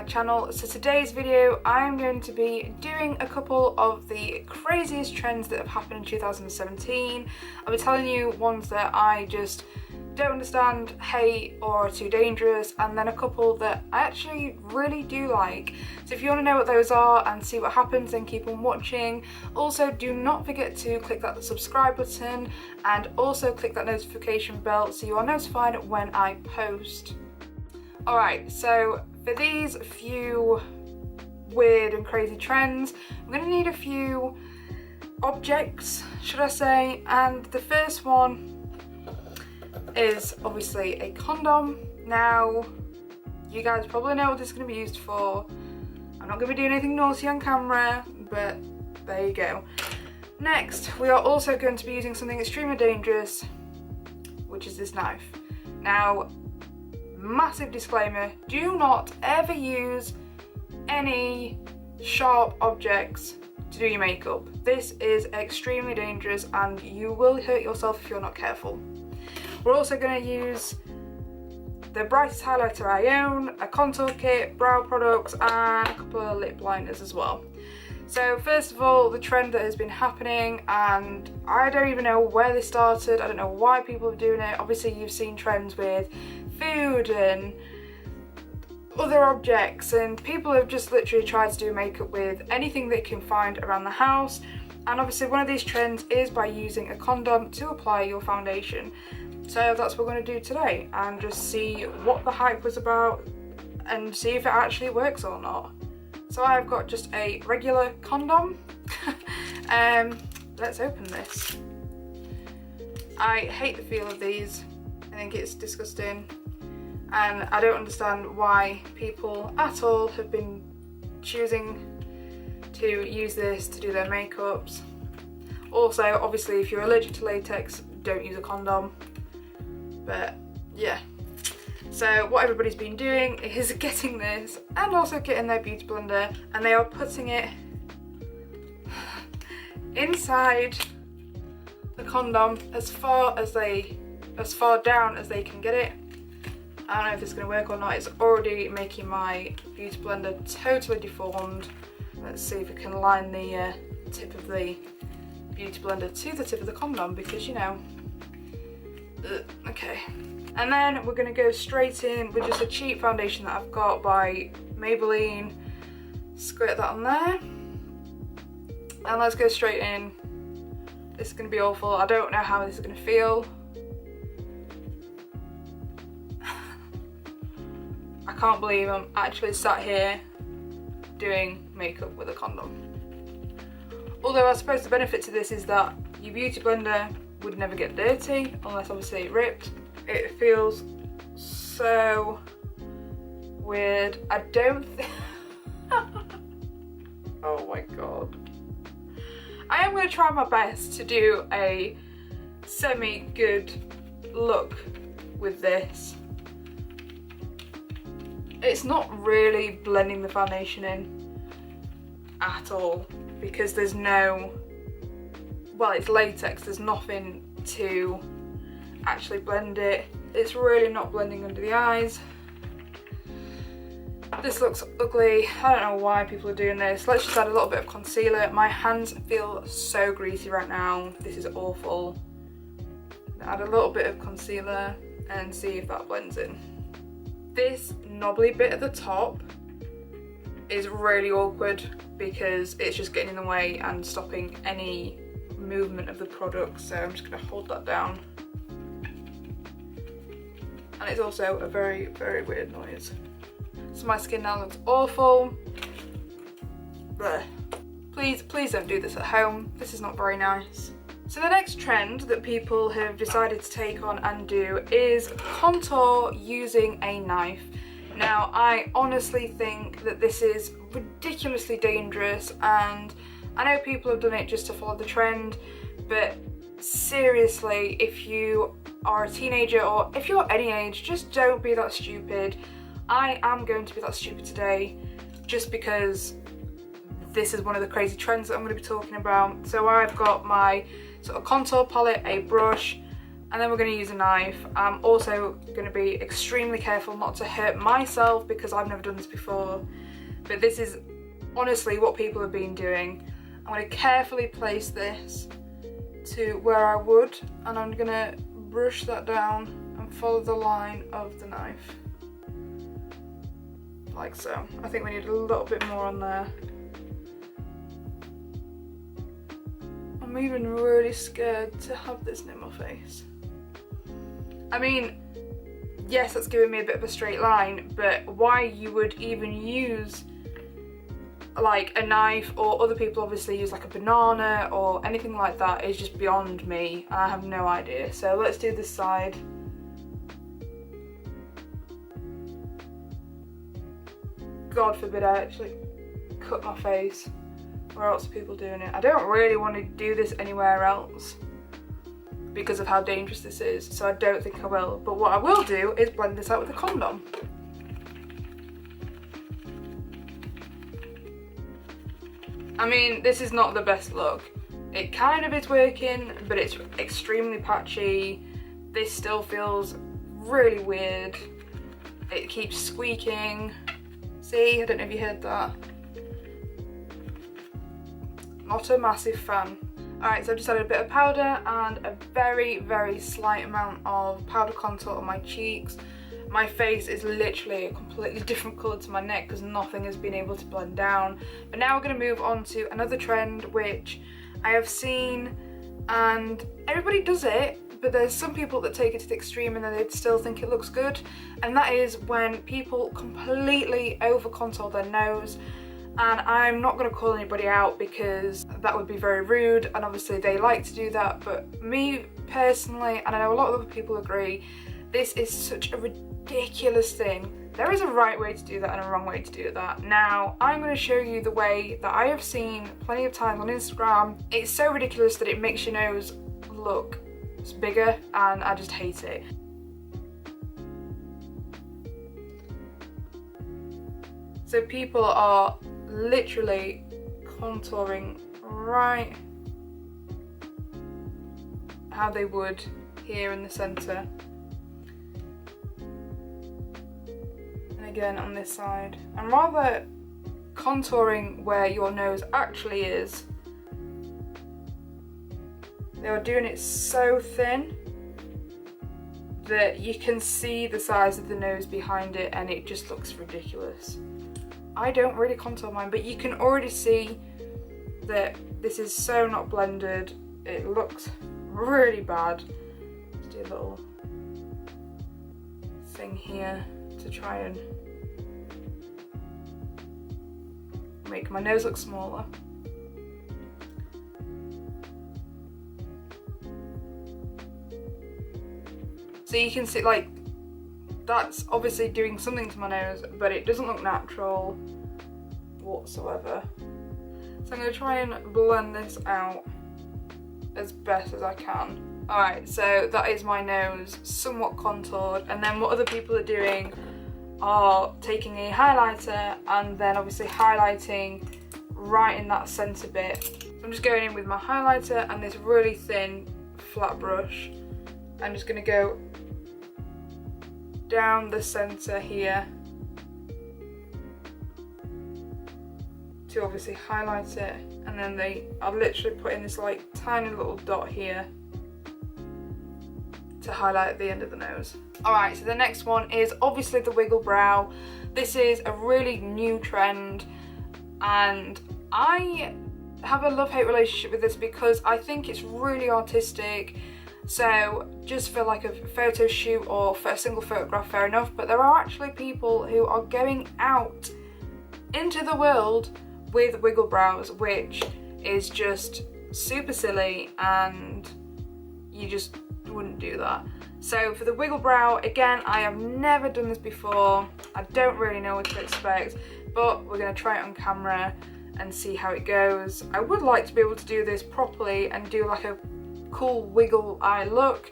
my channel. So today's video I'm going to be doing a couple of the craziest trends that have happened in 2017. I'll be telling you ones that I just don't understand, hate, or are too dangerous, and then a couple that I actually really do like. So if you want to know what those are and see what happens, then keep on watching. Also, do not forget to click that subscribe button and also click that notification bell so you are notified when I post. Alright, so for these few weird and crazy trends, I'm going to need a few objects, should I say, and the first one is obviously a condom. Now, you guys probably know what this is going to be used for. I'm not going to be doing anything naughty on camera, but there you go. Next, we are also going to be using something extremely dangerous, which is this knife. Now, massive disclaimer, do not ever use any sharp objects to do your makeup. This is extremely dangerous and you will hurt yourself if you're not careful. We're also going to use the brightest highlighter I own, a contour kit, brow products, and a couple of lip liners as well. So first of all, the trend that has been happening, and I don't even know where this started, I don't know why people are doing it. Obviously you've seen trends with food and other objects, and people have just literally tried to do makeup with anything they can find around the house. And obviously one of these trends is by using a condom to apply your foundation. So that's what we're going to do today, and just see what the hype was about and see if it actually works or not. So I've got just a regular condom. Let's open this. I hate the feel of these. I think it's disgusting, and I don't understand why people at all have been choosing to use this to do their makeups. Also, obviously, if you're allergic to latex, don't use a condom. But yeah, so what everybody's been doing is getting this and also getting their beauty blender, and they are putting it inside the condom as far down as they can get it. I don't know if it's going to work or not. It's already making my beauty blender totally deformed. Let's see if we can line the tip of the beauty blender to the tip of the condom, because you know. Okay, and then we're going to go straight in with just a cheap foundation that I've got by Maybelline. Squirt that on there, and let's go straight in. This is going to be awful. I don't know how this is going to feel. I can't believe I'm actually sat here doing makeup with a condom. Although I suppose the benefit to this is that your beauty blender would never get dirty unless obviously it ripped. It feels so weird. I don't think oh my god. I am going to try my best to do a semi-good look with this. It's not really blending the foundation in at all, because there's no, well, it's latex, there's nothing to actually blend it. It's really not blending under the eyes. This looks ugly. I don't know why people are doing this. Let's just add a little bit of concealer. My hands feel so greasy right now. This is awful. Add a little bit of concealer and see if that blends in. This knobbly bit at the top is really awkward because it's just getting in the way and stopping any movement of the product, so I'm just going to hold that down. And it's also a very, very weird noise. So my skin now looks awful. Blech. Please don't do this at home. This is not very nice. So the next trend that people have decided to take on and do is contour using a knife. Now, I honestly think that this is ridiculously dangerous, and I know people have done it just to follow the trend, but seriously, if you are a teenager or if you're any age, just don't be that stupid. I am going to be that stupid today just because this is one of the crazy trends that I'm going to be talking about. So I've got my sort of contour palette, a brush, and then we're going to use a knife. I'm also going to be extremely careful not to hurt myself because I've never done this before, but this is honestly what people have been doing. I'm going to carefully place this to where I would, and I'm going to brush that down and follow the line of the knife, like so. I think we need a little bit more on there. I'm even really scared to have this near my face. I mean, yes, that's giving me a bit of a straight line, but why you would even use like a knife, or other people obviously use like a banana or anything like that, is just beyond me. I have no idea. So let's do this side. God forbid I actually cut my face. Where else are people doing it? I don't really want to do this anywhere else because of how dangerous this is, so I don't think I will. But what I will do is blend this out with a condom. I mean, this is not the best look. It kind of is working, but it's extremely patchy. This still feels really weird. It keeps squeaking. See, I don't know if you heard that. Not a massive fan. Alright, so I've just added a bit of powder and a very, very slight amount of powder contour on my cheeks. My face is literally a completely different colour to my neck because nothing has been able to blend down. But now we're going to move on to another trend which I have seen, and everybody does it, but there's some people that take it to the extreme and then they still think it looks good, and that is when people completely over contour their nose. And I'm not going to call anybody out because that would be very rude, and obviously they like to do that, but me personally, and I know a lot of other people agree, this is such a ridiculous thing. There is a right way to do that and a wrong way to do that. Now, I'm going to show you the way that I have seen plenty of times on Instagram. It's so ridiculous that it makes your nose look bigger, and I just hate it. So people are literally contouring right how they would here in the centre, and again on this side, and rather contouring where your nose actually is, they are doing it so thin that you can see the size of the nose behind it, and it just looks ridiculous. I don't really contour mine, but you can already see that this is so not blended. It looks really bad. Let's do a little thing here to try and make my nose look smaller. So you can see, like, that's obviously doing something to my nose, but it doesn't look natural whatsoever. So I'm going to try and blend this out as best as I can. Alright, so that is my nose somewhat contoured, and then what other people are doing are taking a highlighter and then obviously highlighting right in that centre bit. So I'm just going in with my highlighter and this really thin flat brush. I'm just going to go down the centre here to obviously highlight it, and then I've literally put in this like tiny little dot here to highlight the end of the nose. Alright, so the next one is obviously the wiggle brow. This is a really new trend, and I have a love-hate relationship with this because I think it's really artistic. So just for like a photo shoot or for a single photograph, fair enough, but there are actually people who are going out into the world with wiggle brows, which is just super silly, and you just wouldn't do that. So for the wiggle brow, again, I have never done this before. I don't really know what to expect, but we're going to try it on camera and see how it goes. I would like to be able to do this properly and do like a cool wiggle eye look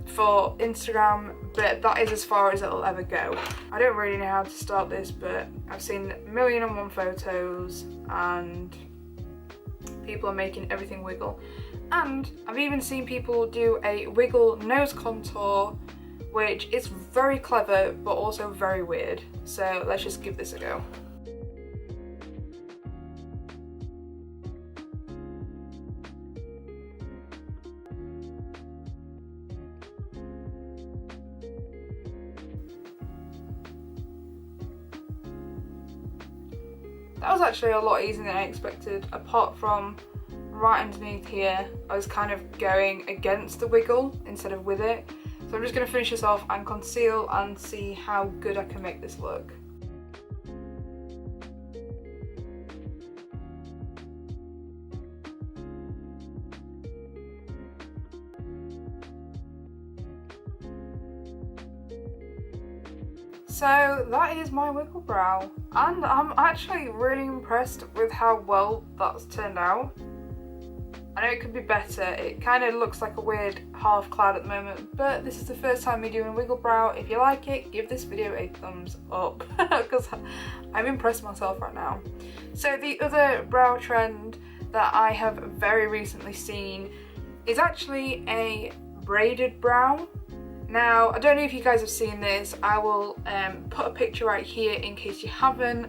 for Instagram, but that is as far as it'll ever go. I don't really know how to start this, but I've seen 1,000,001 photos and people are making everything wiggle. And I've even seen people do a wiggle nose contour, which is very clever but also very weird. So let's just give this a go. That was actually a lot easier than I expected, apart from right underneath here, I was kind of going against the wiggle instead of with it. So I'm just going to finish this off and conceal and see how good I can make this look. So that is my wiggle brow, and I'm actually really impressed with how well that's turned out. I know it could be better, it kind of looks like a weird half cloud at the moment, but this is the first time me doing a wiggle brow. If you like it, give this video a thumbs up, because I'm impressed myself right now. So the other brow trend that I have very recently seen is actually a braided brow. Now, I don't know if you guys have seen this. I will put a picture right here in case you haven't,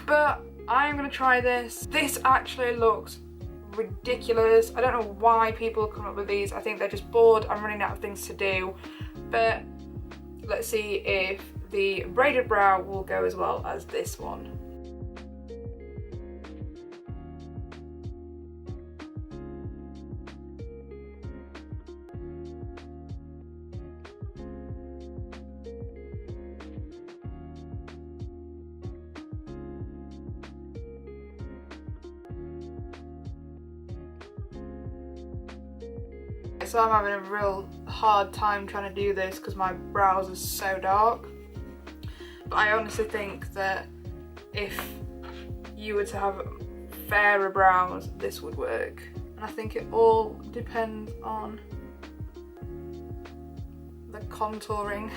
but I'm going to try this. This actually looks ridiculous. I don't know why people come up with these. I think they're just bored and running out of things to do, but let's see if the braided brow will go as well as this one. So I'm having a real hard time trying to do this because my brows are so dark. But I honestly think that if you were to have fairer brows, this would work. And I think it all depends on the contouring.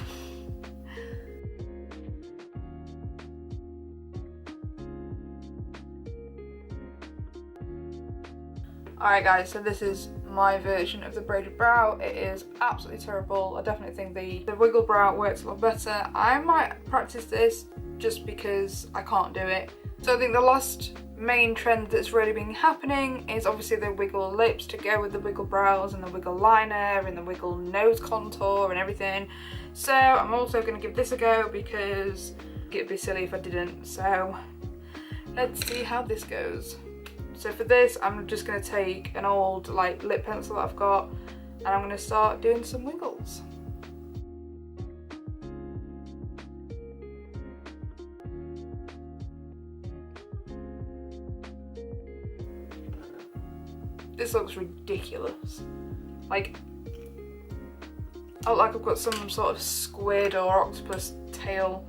Alright guys, so this is my version of the braided brow. It is absolutely terrible. I definitely think the wiggle brow works a lot better. I might practice this just because I can't do it. So I think the last main trend that's really been happening is obviously the wiggle lips to go with the wiggle brows, and the wiggle liner and the wiggle nose contour and everything. So I'm also going to give this a go because it'd be silly if I didn't. So let's see how this goes. So for this, I'm just going to take an old lip pencil that I've got, and I'm going to start doing some wiggles. This looks ridiculous. I look like I've got some sort of squid or octopus tail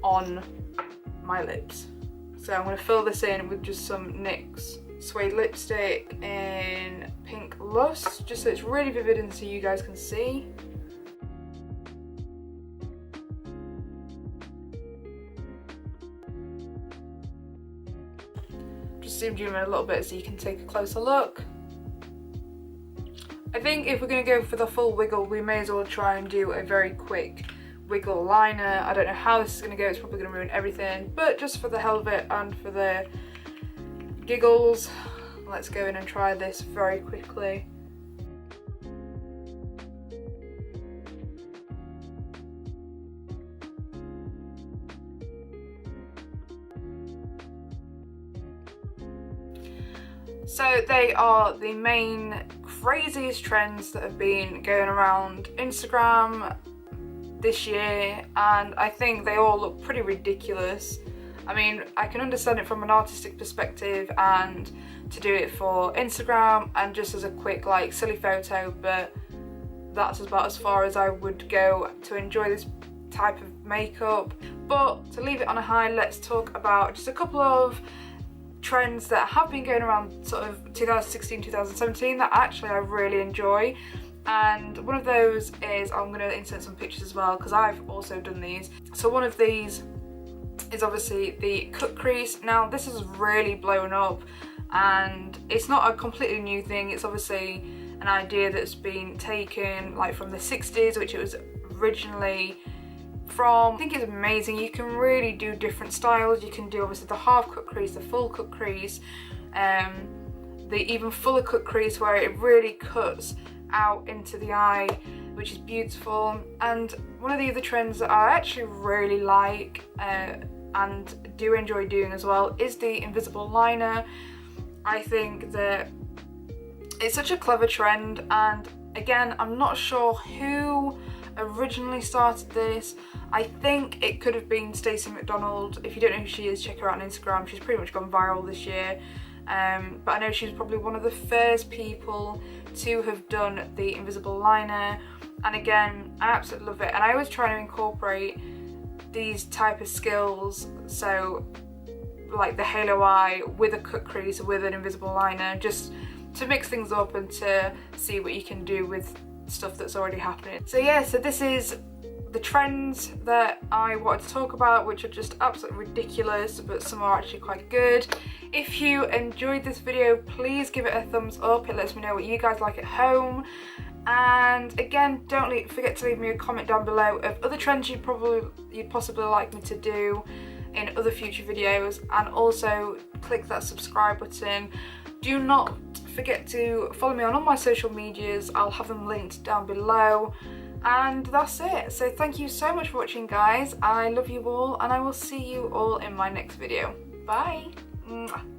on my lips. So I'm going to fill this in with just some NYX suede lipstick in Pink Lust, just so it's really vivid and so you guys can see. Just zoom in a little bit so you can take a closer look. I think if we're going to go for the full wiggle, we may as well try and do a very quick wiggle liner. I don't know how this is going to go, it's probably going to ruin everything, but just for the hell of it and for the giggles, let's go in and try this very quickly. So they are the main craziest trends that have been going around Instagram this year, and I think they all look pretty ridiculous. I mean, I can understand it from an artistic perspective and to do it for Instagram and just as a quick silly photo, but that's about as far as I would go to enjoy this type of makeup. But to leave it on a high, let's talk about just a couple of trends that have been going around sort of 2016, 2017 that actually I really enjoy. And one of those is, I'm going to insert some pictures as well because I've also done these. So one of these is obviously the cut crease. Now this is really blown up and it's not a completely new thing. It's obviously an idea that's been taken like from the 60s, which it was originally from. I think it's amazing. You can really do different styles. You can do obviously the half cut crease, the full cut crease, the even fuller cut crease where it really cuts out into the eye, which is beautiful. And one of the other trends that I actually really like and do enjoy doing as well is the invisible liner. I think that it's such a clever trend, and again, I'm not sure who originally started this. I think it could have been Stacey McDonald. If you don't know who she is, check her out on Instagram. She's pretty much gone viral this year. But I know she's probably one of the first people to have done the invisible liner, and again, I absolutely love it. And I always try to incorporate these type of skills, so like the halo eye with a cut crease with an invisible liner, just to mix things up and to see what you can do with stuff that's already happening. So yeah, so this is the trends that I wanted to talk about, which are just absolutely ridiculous, but some are actually quite good. If you enjoyed this video, please give it a thumbs up. It lets me know what you guys like at home. And again, don't forget to leave me a comment down below of other trends you'd possibly like me to do in other future videos, and also click that subscribe button. Do not forget to follow me on all my social medias. I'll have them linked down below. And that's it. So thank you so much for watching, guys. I love you all, and I will see you all in my next video. Bye. Mwah.